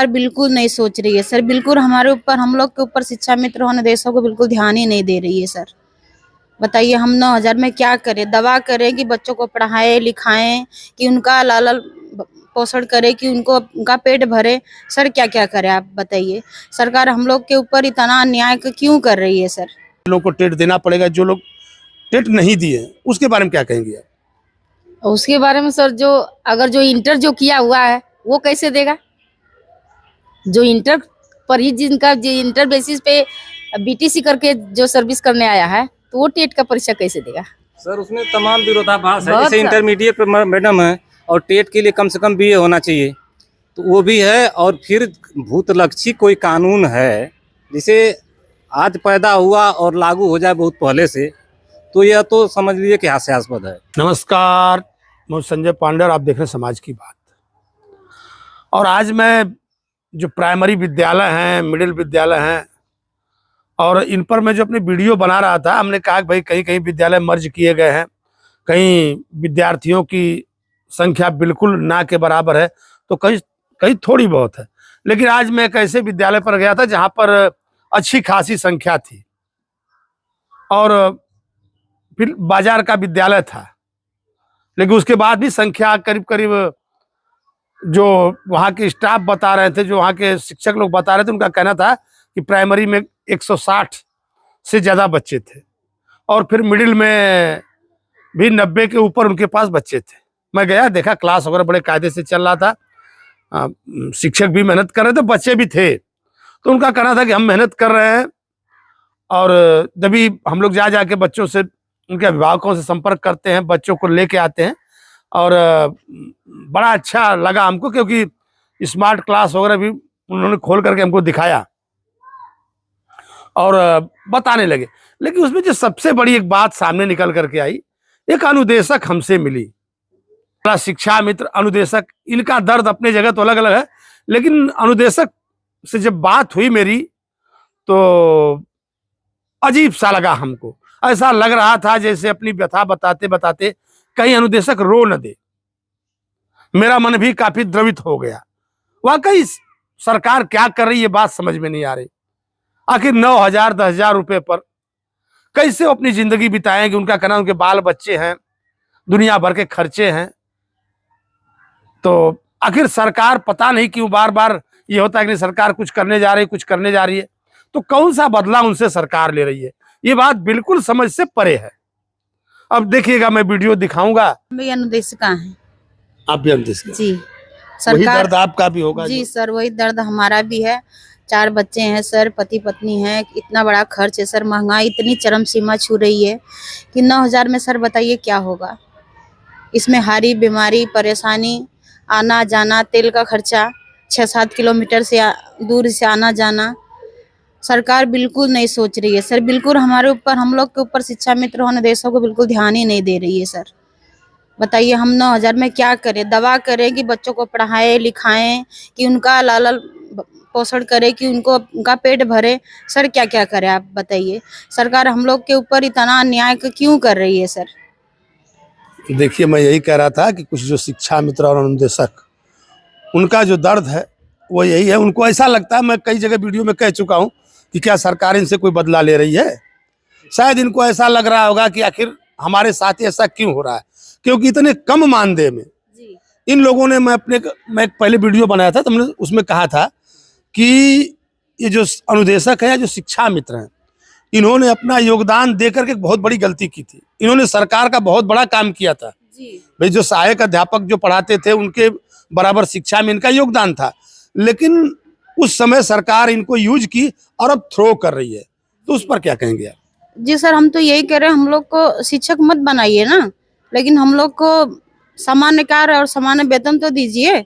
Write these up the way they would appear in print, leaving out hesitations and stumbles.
Sir बिल्कुल नहीं सोच रही है सर, बिल्कुल हमारे ऊपर, हम लोग के ऊपर शिक्षा मित्र होने देशों को बिल्कुल ध्यान ही नहीं दे रही है सर। बताइए हम 9,000 में क्या करें? दवा करें कि बच्चों को पढ़ाएं लिखाएं, कि उनका लालन पोषण करे, कि उनका पेट भरे? सर क्या क्या करें आप बताइए। सरकार हम लोग के ऊपर इतना अन्याय क्यों कर रही है सर? लोग को टेट देना पड़ेगा, जो लोग टेट नहीं दिए उसके बारे में क्या कहेंगे आप? उसके बारे में सर, जो इंटर जो किया हुआ है वो कैसे देगा? जो इंटर पर ही, जिनका जो इंटर बेसिस पे बीटीसी करके जो सर्विस करने आया है, तो वो टेट का परीक्षा कैसे देगा? सर उसमें तमाम विरोधाभास है। जैसे इंटरमीडिएट पर मैडम है और टेट के लिए कम से कम बीए होना चाहिए, तो वो भी है। और फिर भूतलक्षी कोई कानून है जिसे आज पैदा हुआ और लागू हो जाए बहुत पहले से, तो यह तो समझ लीजिए कि हास्यास्पद है। नमस्कार, मैं संजय पांडे और आप देख रहे हैं समाज की बात। और आज मैं जो प्राइमरी विद्यालय हैं, मिडिल विद्यालय हैं, और इन पर मैं जो अपनी वीडियो बना रहा था, हमने कहा कि भाई कहीं कहीं विद्यालय मर्ज किए गए हैं, कहीं विद्यार्थियों की संख्या बिल्कुल ना के बराबर है, तो कहीं कहीं थोड़ी बहुत है। लेकिन आज मैं एक ऐसे विद्यालय पर गया था जहां पर अच्छी खासी संख्या थी, और फिर बाजार का विद्यालय था, लेकिन उसके बाद भी संख्या करीब करीब, जो वहाँ के स्टाफ बता रहे थे, जो वहाँ के शिक्षक लोग बता रहे थे, उनका कहना था कि प्राइमरी में 160 से ज़्यादा बच्चे थे, और फिर मिडिल में भी 90 के ऊपर उनके पास बच्चे थे। मैं गया, देखा क्लास वगैरह बड़े कायदे से चल रहा था, शिक्षक भी मेहनत कर रहे थे, बच्चे भी थे। तो उनका कहना था कि हम मेहनत कर रहे हैं, और जब भी हम लोग जा जाके बच्चों से, उनके अभिभावकों से संपर्क करते हैं, बच्चों को लेके आते हैं, और बड़ा अच्छा लगा हमको, क्योंकि स्मार्ट क्लास वगैरह भी उन्होंने खोल करके हमको दिखाया और बताने लगे। लेकिन उसमें जो सबसे बड़ी एक बात सामने निकल करके आई, एक अनुदेशक हमसे मिली, बड़ा शिक्षा मित्र अनुदेशक, इनका दर्द अपने जगह तो अलग अलग है, लेकिन अनुदेशक से जब बात हुई मेरी, तो अजीब सा लगा हमको। ऐसा लग रहा था जैसे अपनी व्यथा बताते बताते कहीं अनुदेशक रो न दे। मेरा मन भी काफी द्रवित हो गया। वाकई सरकार क्या कर रही है, बात समझ में नहीं आ रही। आखिर 9,000 10,000 रुपए पर कैसे वो अपनी जिंदगी बिताएंगे? उनका कहना, उनके बाल बच्चे हैं, दुनिया भर के खर्चे हैं। तो आखिर सरकार, पता नहीं क्यों बार बार ये होता है कि सरकार कुछ करने जा रही है, कुछ करने जा रही है, तो कौन सा बदला उनसे सरकार ले रही है? ये बात बिल्कुल समझ से परे है। अब देखिएगा, मैं वीडियो दिखाऊंगा। अनुदेशिका है। आप भी अनुदेशिका जी। वही दर्द आपका भी होगा? जी सर, वही दर्द हमारा भी है। 4 बच्चे हैं सर, पति पत्नी है, इतना बड़ा खर्च है सर, महंगाई इतनी चरम सीमा छू रही है कि 9,000 में सर बताइए क्या होगा? इसमें हारी बीमारी, परेशानी, आना जाना, तेल का खर्चा, 6-7 किलोमीटर से दूर से आना जाना। सरकार बिल्कुल नहीं सोच रही है सर, बिल्कुल हमारे ऊपर, हम लोग के ऊपर शिक्षा मित्र होने देशों को बिल्कुल ध्यान ही नहीं दे रही है सर। बताइए हम 9,000 में क्या करें? दवा करें कि बच्चों को पढ़ाएं लिखाएं, कि उनका लालन पोषण करे, कि उनका पेट भरे? सर क्या क्या करें आप बताइए। सरकार हम लोग के ऊपर इतना अन्याय क्यों कर रही है सर? देखिए, मैं यही कह रहा था कि कुछ जो शिक्षा मित्र और अनुदेशक, उनका जो दर्द है वो यही है। उनको ऐसा लगता है, मैं कई जगह वीडियो में कह चुका हूं, कि क्या सरकार इनसे कोई बदला ले रही है? शायद इनको ऐसा लग रहा होगा कि आखिर हमारे साथ ऐसा क्यों हो रहा है, क्योंकि इतने कम मानदेय में इन लोगों ने, मैं एक पहले वीडियो बनाया था, तो हमने उसमें कहा था कि ये जो अनुदेशक है, जो शिक्षा मित्र हैं, इन्होंने अपना योगदान देकर के बहुत बड़ी गलती की थी। इन्होंने सरकार का बहुत बड़ा काम किया था भाई। जो सहायक अध्यापक जो पढ़ाते थे, उनके बराबर शिक्षा में इनका योगदान था, लेकिन उस समय सरकार इनको यूज की और अब थ्रो कर रही है। तो उस पर क्या कहेंगे आप? जी सर, हम तो यही कह रहे हैं, हम लोग को शिक्षक मत बनाइए ना, लेकिन हम लोग को सामान्य कार्य और सामान्य वेतन तो दीजिए,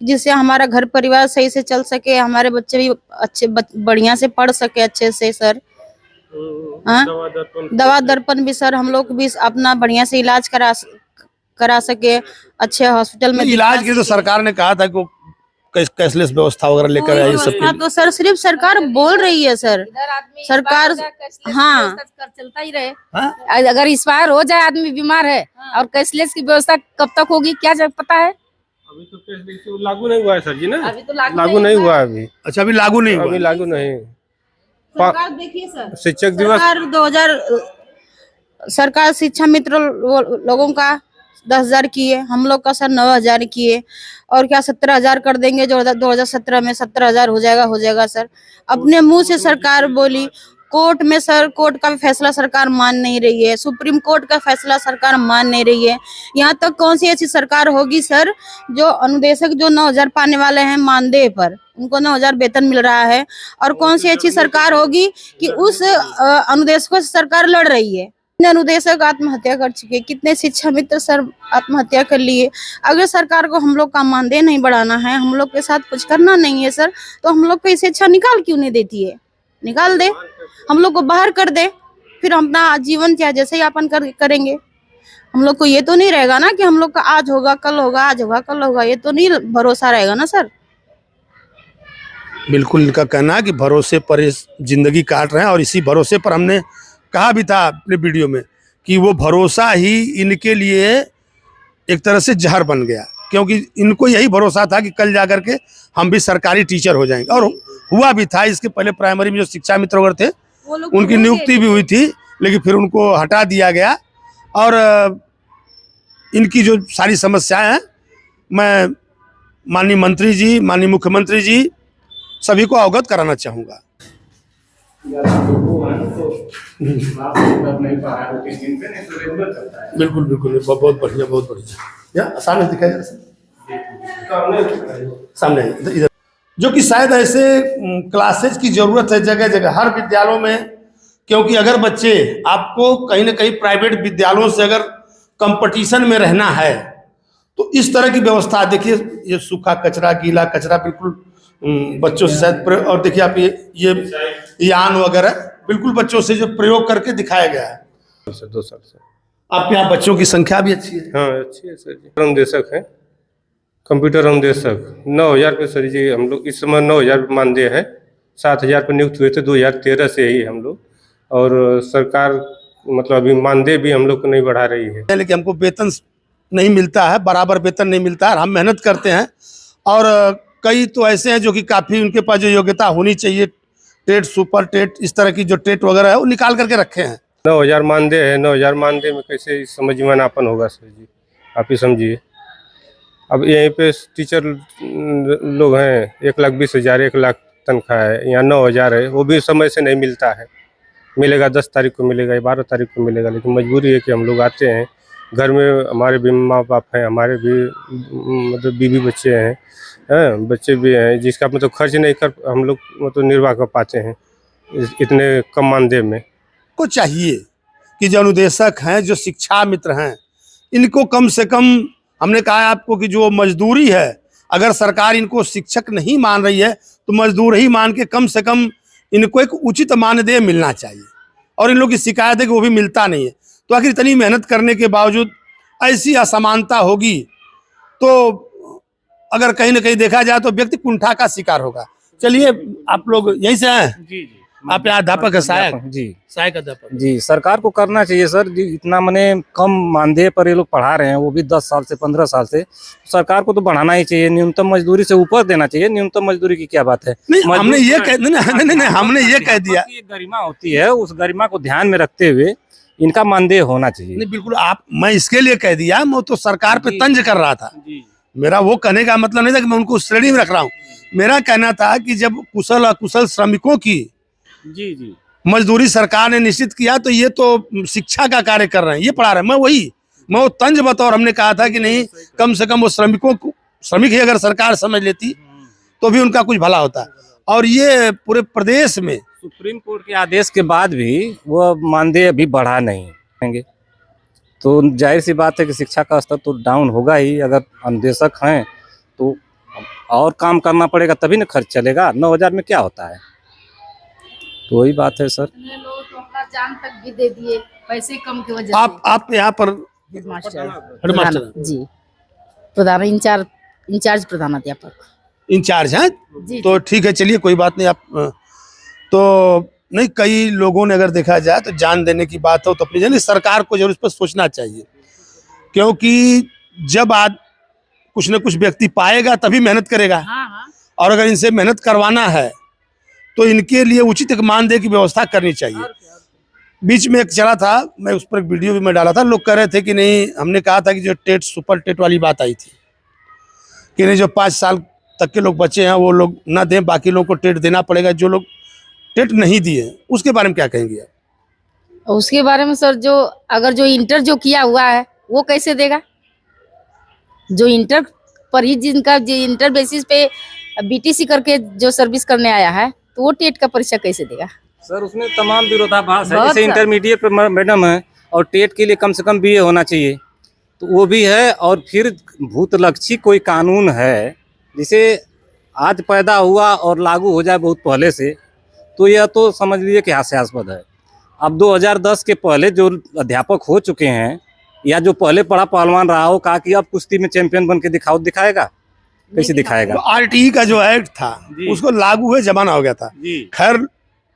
जिससे हमारा घर परिवार सही से चल सके, हमारे बच्चे भी अच्छे बढ़िया से पढ़ सके अच्छे से सर। दवा दर्पण भी सर, हम लोग भी अपना बढ़िया से इलाज करा सके अच्छे हॉस्पिटल में। इलाज के तो सरकार ने कहा था कि कैशलेस व्यवस्था वगैरह लेकर आई सब। तो सर सिर्फ सरकार बोल रही है सर, सरकार हाँ चलता ही रहे। अगर एक्सपायर हो जाए, आदमी बीमार है, और कैशलेस की व्यवस्था कब तक होगी क्या पता है? अभी तो कैश लागू नहीं हुआ है सर जी ना, अभी तो लागू नहीं हुआ है अभी, अच्छा अभी लागू नहीं अभी हुआ। लागू नहीं। सरकार देखिए सर, शिक्षक दिवस सरकार 2000 सरकार शिक्षा मित्र लोगों का 10,000 किए, हम लोग का सर 9,000 किए, और क्या 17,000 कर देंगे जो 2017 में 17,000 हो जाएगा सर। अपने मुंह से सरकार बोली, कोर्ट में सर कोर्ट का फैसला सरकार मान नहीं रही है, सुप्रीम कोर्ट का फैसला सरकार मान नहीं रही है। यहाँ तक कौन सी ऐसी सरकार होगी सर जो अनुदेशक जो 9,000 पाने वाले हैं मानदेय पर, उनको 9,000 वेतन मिल रहा है, और कौन सी अच्छी सरकार होगी कि उस अनुदेशकों से सरकार लड़ रही है। कितने अनुदेशक आत्महत्या कर चुके, कितने शिक्षा मित्र सर आत्महत्या कर लिए। अगर सरकार को हम लोग का मानदेय नहीं बढ़ाना है, हम लोग के साथ कुछ करना नहीं है सर, तो हम लोग को इसे अच्छा निकाल क्यों नहीं देती है? निकाल दे, हम लोग को बाहर कर दे, फिर हम अपना जीवन क्या जैसे यापन करेंगे। हम लोग को ये तो नहीं रहेगा ना कि हम लोग का आज होगा कल होगा, आज होगा कल होगा, ये तो नहीं भरोसा रहेगा ना सर। बिल्कुल इनका कहना है कि भरोसे पर इस जिंदगी काट रहे हैं, और इसी भरोसे पर हमने कहा भी था अपने वीडियो में कि वो भरोसा ही इनके लिए एक तरह से जहर बन गया, क्योंकि इनको यही भरोसा था कि कल जाकर के हम भी सरकारी टीचर हो जाएंगे, और हुआ भी था। इसके पहले प्राइमरी में जो शिक्षा मित्र वगैरह थे उनकी नियुक्ति भी हुई थी, लेकिन फिर उनको हटा दिया गया। और इनकी जो सारी समस्याएं हैं, मैं माननीय मंत्री जी, माननीय मुख्यमंत्री जी सभी को अवगत कराना चाहूँगा। बिल्कुल बिल्कुल, बहुत बढ़िया, बहुत बढ़िया। सामने दिखाई दे सामने इधर, जो कि शायद ऐसे क्लासेज की जरूरत है जगह जगह, हर विद्यालयों में। क्योंकि अगर बच्चे, आपको कहीं ना कहीं प्राइवेट विद्यालयों से अगर कंपटीशन में रहना है तो इस तरह की व्यवस्था, देखिए ये सूखा कचरा, गीला कचरा बिल्कुल बच्चों से शायद, और देखिए आप ये यान वगैरह बिल्कुल बच्चों से जो प्रयोग करके दिखाया गया है। 2 साल से आपके यहाँ बच्चों की संख्या भी अच्छी है? हाँ अच्छी है सर जी। अनुदेशक है, कंप्यूटर अनुदेशक 9,000 पे सर जी। हम लोग इस समय 9,000 मानदेय है, 7,000 पे नियुक्त हुए थे 2013 से ही हम लोग, और सरकार मतलब अभी मानदेय भी हम लोग को नहीं बढ़ा रही है। लेकिन हमको वेतन नहीं मिलता है, बराबर वेतन नहीं मिलता है। हम मेहनत करते हैं, और कई तो ऐसे हैं जो कि काफ़ी उनके पास जो योग्यता होनी चाहिए, टेट, सुपर टेट, इस तरह की जो टेट वगैरह है वो निकाल करके रखे हैं। 9,000 मानदेय है, 9,000 मानदेय में कैसे समझ में नापन होगा सर जी, आप ही समझिए। अब यहीं पे टीचर लोग हैं, 1,20,000, 1 लाख तनख्वाह है, यहाँ 9,000 है, वो भी समय से नहीं मिलता है। मिलेगा 10 तारीख को मिलेगा, 12 तारीख को मिलेगा, लेकिन मजबूरी है कि हम लोग आते हैं। घर में हमारे भी माँ बाप हैं, हमारे भी मतलब बीवी बच्चे हैं, बच्चे भी हैं, जिसका मतलब खर्च नहीं कर हम लोग मतलब निर्वाह कर पाते हैं इतने कम मानदेय में। को चाहिए कि जो अनुदेशक हैं, जो शिक्षा मित्र हैं, इनको कम से कम, हमने कहा है आपको कि जो मजदूरी है, अगर सरकार इनको शिक्षक नहीं मान रही है तो मजदूर ही मान के कम से कम इनको एक उचित मानदेय मिलना चाहिए। और इन लोग की शिकायत है कि वो भी मिलता नहीं है। तो आखिर इतनी मेहनत करने के बावजूद ऐसी असमानता होगी तो अगर कहीं ना कहीं देखा जाए तो व्यक्ति कुंठा का शिकार होगा। चलिए, आप लोग यहीं से हैं? जी जी, आप यहाँ अध्यापक है, सहायक जी सहायक अध्यापक। जी। सरकार को करना चाहिए सर जी, इतना मने कम मानदेय पर ये लोग पढ़ा रहे हैं, वो भी 10 साल से 15 साल से। सरकार को तो बढ़ाना ही चाहिए, न्यूनतम मजदूरी से ऊपर देना चाहिए। न्यूनतम मजदूरी की क्या बात है? नहीं, हमने ये कह नहीं, हमने ये कह दिया, गरिमा होती है, उस गरिमा को ध्यान में रखते हुए इनका मानदेय होना चाहिए। नहीं बिल्कुल, मैं इसके लिए कह दिया, मैं तो सरकार पे तंज कर रहा था। मेरा वो कहने का मतलब नहीं था कि मैं उनको उस श्रेणी में रख रहा हूँ। मेरा कहना था कि जब कुशल अकुशल श्रमिकों की जी मजदूरी सरकार ने निश्चित किया तो ये तो शिक्षा का कार्य कर रहे हैं, ये पढ़ा रहे हैं। मैं वो तंज बतौर हमने कहा था कि नहीं, कम से कम वो श्रमिकों को, श्रमिक ही अगर सरकार समझ लेती तो भी उनका कुछ भला होता। और ये पूरे प्रदेश में सुप्रीम कोर्ट के आदेश के बाद भी वो मानदेय अभी बढ़ा नहीं है, तो जाहिर सी बात है कि शिक्षा का स्तर तो डाउन होगा ही। अगर अनुदेशक हैं तो और काम करना पड़ेगा तभी ना खर्च चलेगा। 9,000 में क्या होता है? तो वही बात है सर। लोग तो अपना जान तक भी दे दिए पैसे कम की वजह से। आप यहाँ पर हेडमास्टर जी, प्रधान इंचार्ज प्रधानाध्यापक इंचार्ज हैं, तो ठीक है, चलिए कोई बात नहीं। आप तो नहीं, कई लोगों ने अगर देखा जाए तो जान देने की बात हो तो अपनी जान, सरकार को जरूर इस पर सोचना चाहिए। क्योंकि जब कुछ न कुछ व्यक्ति पाएगा तभी मेहनत करेगा। और अगर इनसे मेहनत करवाना है तो इनके लिए उचित एक मानदेय की व्यवस्था करनी चाहिए। बीच में एक चला था, मैं उस पर एक वीडियो भी मैं डाला था, लोग कह रहे थे कि नहीं, हमने कहा था कि जो टेट सुपर टेट वाली बात आई थी कि नहीं, जो 5 साल तक के लोग बच्चे हैं वो लोग ना दें, बाकी लोगों को टेट देना पड़ेगा। जो लोग टेट नहीं दिए उसके बारे में क्या कहेंगे आप? उसके बारे में सर, जो अगर जो इंटर जो किया हुआ है वो कैसे देगा? जो इंटर पर ही जिनका जो इंटर बेसिस पे बीटीसी करके जो सर्विस करने आया है तो वो टेट का परीक्षा कैसे देगा? सर उसमें तमाम विरोधाभास है। बहुत जैसे इंटरमीडिएट मैडम है और टेट के लिए कम से कम बीए होना चाहिए, तो वो भी है। और फिर भूतलक्षी कोई कानून है जिसे आज पैदा हुआ और लागू हो जाए बहुत पहले से, तो यह तो समझ लीजिए कि हास्यास्पद है। अब 2010 के पहले जो अध्यापक हो चुके हैं या जो पहले पढ़ा पहलवान रहा हो, कहा कि अब कुश्ती में चैंपियन बन के दिखाएगा, कैसे दिखाएगा? तो आरटीई का जो एक्ट था उसको लागू हुए जमाना हो गया था। खैर,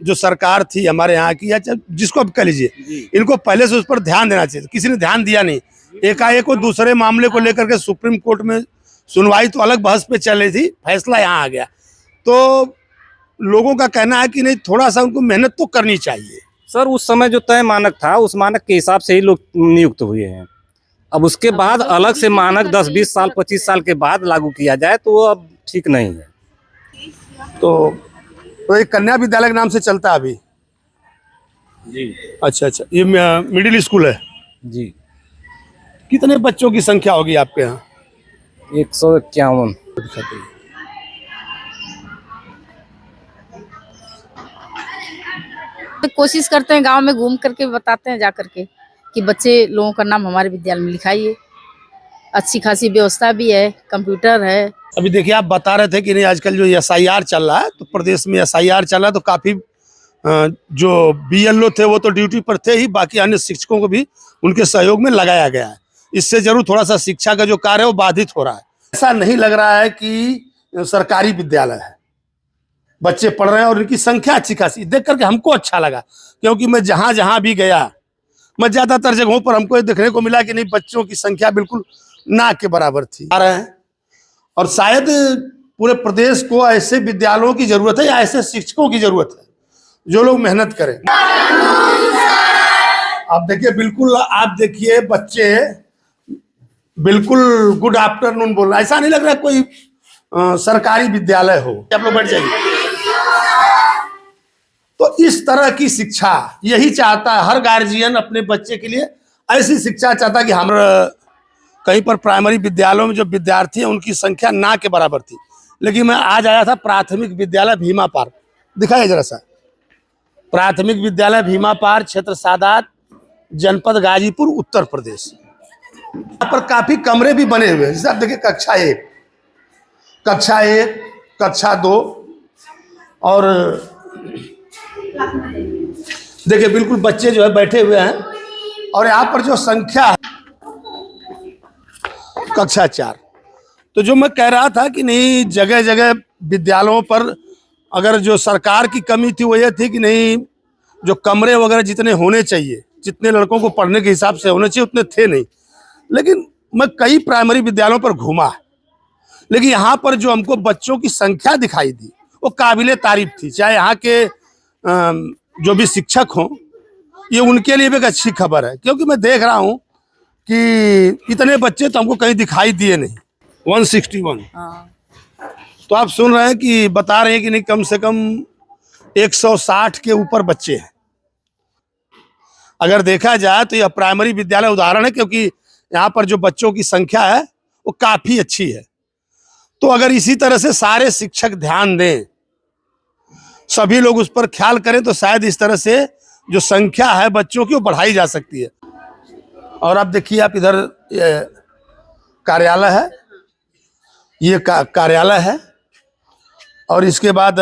जो सरकार थी हमारे यहाँ की या जिसको अब कह लीजिए, इनको पहले से उस पर ध्यान देना चाहिए। किसी ने ध्यान दिया नहीं। एकाएक को दूसरे मामले को लेकर के सुप्रीम कोर्ट में सुनवाई तो अलग बहस पे चल रही थी, फैसला यहाँ आ गया। तो लोगों का कहना है कि नहीं, थोड़ा सा उनको मेहनत तो करनी चाहिए। सर उस समय जो तय मानक था उस मानक के हिसाब से ही लोग नियुक्त हुए हैं। अब उसके बाद अलग से मानक 10-20 साल 25 साल के बाद लागू किया जाए तो वो अब ठीक नहीं है। तो एक कन्या विद्यालय के नाम से चलता है अभी जी। अच्छा, ये मिडिल स्कूल है जी। कितने बच्चों की संख्या होगी आपके यहाँ? 151। तो कोशिश करते हैं, गांव में घूम करके बताते हैं जा करके कि बच्चे लोगों का नाम हमारे विद्यालय में लिखाइए। अच्छी खासी व्यवस्था भी है, कंप्यूटर है। अभी देखिए, आप बता रहे थे कि नहीं, आजकल जो एसआईआर चल रहा है, तो प्रदेश में एसआईआर चल रहा है, तो काफ़ी जो बीएलओ थे वो तो ड्यूटी पर थे ही, बाकी अन्य शिक्षकों को भी उनके सहयोग में लगाया गया है। इससे जरूर थोड़ा सा शिक्षा का जो कार्य है वो बाधित हो रहा है। ऐसा नहीं लग रहा है कि सरकारी विद्यालय है, बच्चे पढ़ रहे हैं और इनकी संख्या अच्छी खासी देख करके हमको अच्छा लगा, क्योंकि मैं जहाँ जहाँ भी गया, मैं ज़्यादातर जगहों पर हमको ये देखने को मिला कि नहीं, बच्चों की संख्या बिल्कुल ना के बराबर थी आ रहे हैं। और शायद पूरे प्रदेश को ऐसे विद्यालयों की जरूरत है या ऐसे शिक्षकों की जरूरत है जो लोग मेहनत करें। आप देखिए, बिल्कुल आप देखिए, बच्चे बिल्कुल गुड आफ्टरनून बोल रहा है। ऐसा नहीं लग रहा कोई सरकारी विद्यालय हो। आप लोग बैठ जाइए। तो इस तरह की शिक्षा यही चाहता है हर गार्जियन अपने बच्चे के लिए। ऐसी शिक्षा चाहता है कि हम कहीं पर प्राइमरी विद्यालयों में जो विद्यार्थी हैं उनकी संख्या ना के बराबर थी। लेकिन मैं आज आया था प्राथमिक विद्यालय भीमापार, दिखाइए जरा सा। प्राथमिक विद्यालय भीमापार, क्षेत्र सादात, जनपद गाजीपुर, उत्तर प्रदेश। यहाँ पर काफी कमरे भी बने हुए हैं। जैसे आप देखिए, कक्षा 1, कक्षा 2 और देखिए बिल्कुल बच्चे जो है बैठे हुए हैं। और यहाँ पर जो संख्या है कक्षा 4। तो जो मैं कह रहा था कि नहीं, जगह जगह विद्यालयों पर अगर जो सरकार की कमी थी वो ये थी कि नहीं, जो कमरे वगैरह जितने होने चाहिए, जितने लड़कों को पढ़ने के हिसाब से होने चाहिए उतने थे नहीं। लेकिन मैं कई प्राइमरी विद्यालयों पर घूमा, लेकिन यहाँ पर जो हमको बच्चों की संख्या दिखाई दी वो काबिले तारीफ थी। चाहे यहाँ के जो भी शिक्षक हों, ये उनके लिए भी एक अच्छी खबर है, क्योंकि मैं देख रहा हूँ कि इतने बच्चे तो हमको कहीं दिखाई दिए नहीं। 161। तो आप सुन रहे हैं कि बता रहे हैं कि नहीं, कम से कम 160 के ऊपर बच्चे हैं। अगर देखा जाए तो यह प्राइमरी विद्यालय उदाहरण है, क्योंकि यहाँ पर जो बच्चों की संख्या है वो काफी अच्छी है। तो अगर इसी तरह से सारे शिक्षक ध्यान दें, सभी लोग उस पर ख्याल करें, तो शायद इस तरह से जो संख्या है बच्चों की वो बढ़ाई जा सकती है। और आप देखिए, आप इधर कार्यालय है, ये कार्यालय है, और इसके बाद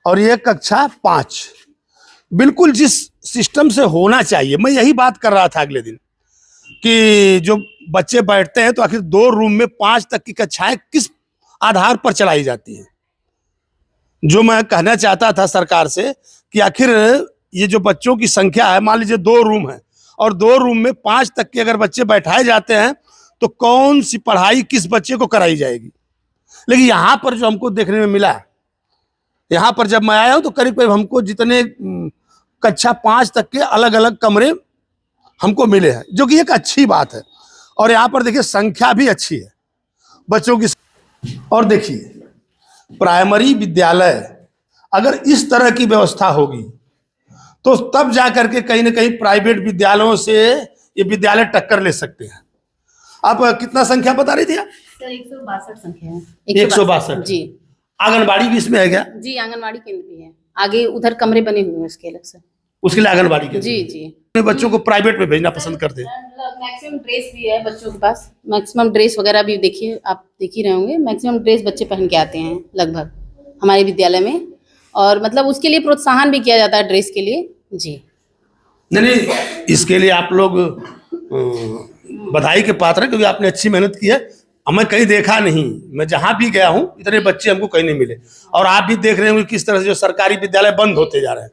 और ये कक्षा 5 बिल्कुल जिस सिस्टम से होना चाहिए। मैं यही बात कर रहा था अगले दिन कि जो बच्चे बैठते हैं तो आखिर 2 रूम में 5 तक की कक्षाएं किस आधार पर चलाई जाती हैं। जो मैं कहना चाहता था सरकार से कि आखिर ये जो बच्चों की संख्या है, मान लीजिए 2 रूम है और 2 रूम में 5 तक के अगर बच्चे बैठाए जाते हैं तो कौन सी पढ़ाई किस बच्चे को कराई जाएगी। लेकिन यहाँ पर जो हमको देखने में मिला, यहाँ पर जब मैं आया हूँ तो करीब करीब हमको जितने कक्षा 5 तक के अलग अलग कमरे हमको मिले हैं, जो कि एक अच्छी बात है। और यहाँ पर देखिए संख्या भी अच्छी है बच्चों की। और देखिए प्राइमरी विद्यालय अगर इस तरह की व्यवस्था होगी तो तब जा करके कहीं ना कहीं प्राइवेट विद्यालयों से ये विद्यालय टक्कर ले सकते हैं। आप कितना संख्या बता रही थी आप? सर 162 संख्या है। 162 जी। आंगनबाड़ी भी इसमें है क्या? जी आंगनबाड़ी केंद्र भी है, आगे उधर कमरे बने हुए हैं उसके अलग से। उसके लिए आंगनबाड़ी के जी जी। अपने बच्चों को प्राइवेट में भेजना पसंद करते हैं। मैक्सिमम ड्रेस भी है बच्चों के पास, मैक्सिमम ड्रेस वगैरह भी देखिए, आप देख ही रहे होंगे, मैक्सिमम ड्रेस बच्चे पहन के आते हैं लगभग हमारे विद्यालय में। और मतलब उसके लिए प्रोत्साहन भी किया जाता है ड्रेस के लिए। जी नहीं, इसके लिए आप लोग बधाई के पात्र हैं, क्योंकि आपने अच्छी मेहनत की है। मैं कहीं देखा नहीं, मैं जहां भी गया हूं इतने बच्चे हमको कहीं नहीं मिले। और आप भी देख रहे होंगे किस तरह से जो सरकारी विद्यालय बंद होते जा रहे हैं।